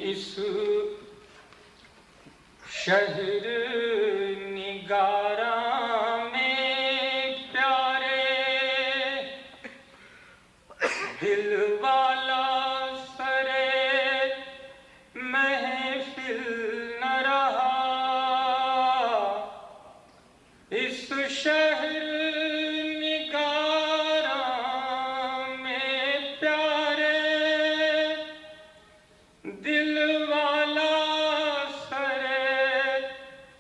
اس شہر نگاراں میں پیارے دل والا سرے محفل نہ رہا، اس شہر نگاراں میں پیارے دل والا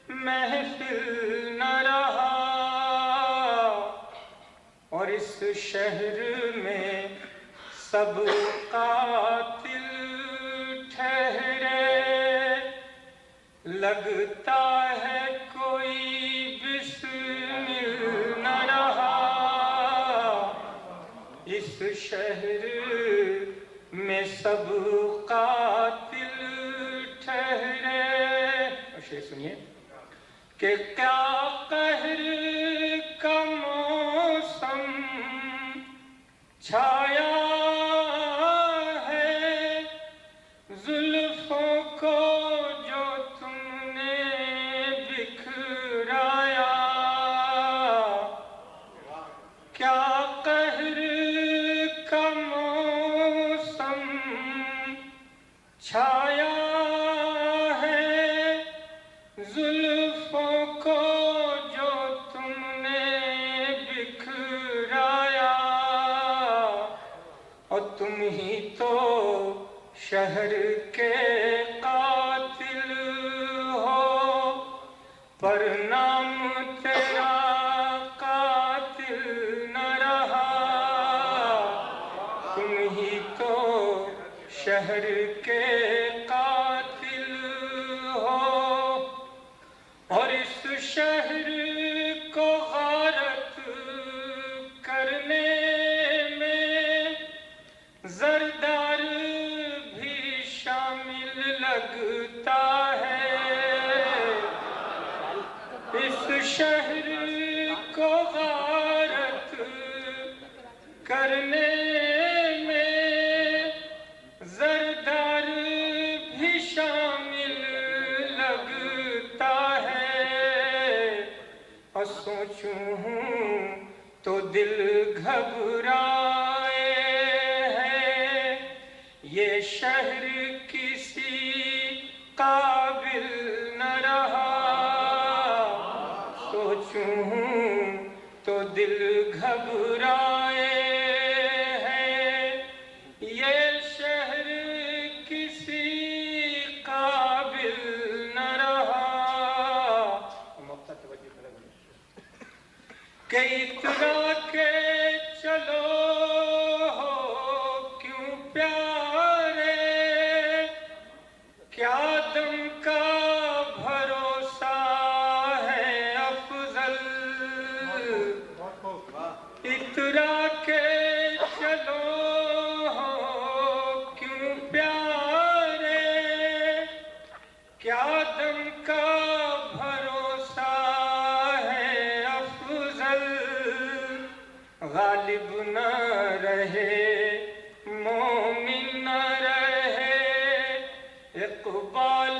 محفل نہ رہا، اور اس شہر میں سب قاتل ٹھہرے، لگتا ہے کوئی بسمل نہ رہا، اس شہر میں سب قاتل ٹھہرے۔ اور شعر سنیے کہ کیا قہر کا موسم چھایا ہے، زلفوں کو جو تم نے بکھرایا، کیا قہر کا موسم چھایا ہے، زلفوں کو جو تم نے بکھرایا، اور تم ہی تو شہر کے قاتل ہو، پر نام تیرا قاتل نہ رہا، تم ہی تو شہر کے قاتل ہو، اور اس شہر کو غارت کرنے میں زردار بھی شامل لگتا ہے، اس شہر کو غارت کرنے میں زردار بھی شامل لگتا ہے، اور سوچوں ہوں تو دل گھبرائے ہے، یہ شہر کسی قابل نہ رہا، سوچوں ہوں تو دل گھبرائے ہے، یہ شہر کسی قابل نہ رہا، کہ اتنا کہ چلو ہو کیوں پیارے، کیا دم کا بھروسہ ہے افضل، اتنا کہ چلو ہو کیوں پیارے، کیا دم کا بھروسہ ہے افضل، غالب نہ رہے مومن نہ رہے، اقبال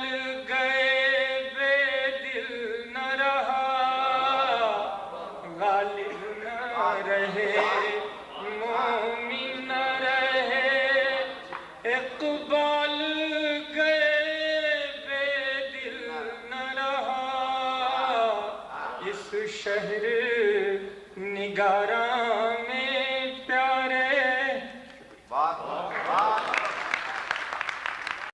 گئے بے دل نہ رہا، غالب نہ رہے مومن نہ رہے، اقبال گئے بے دل نہ رہا، اس شہر نگاراں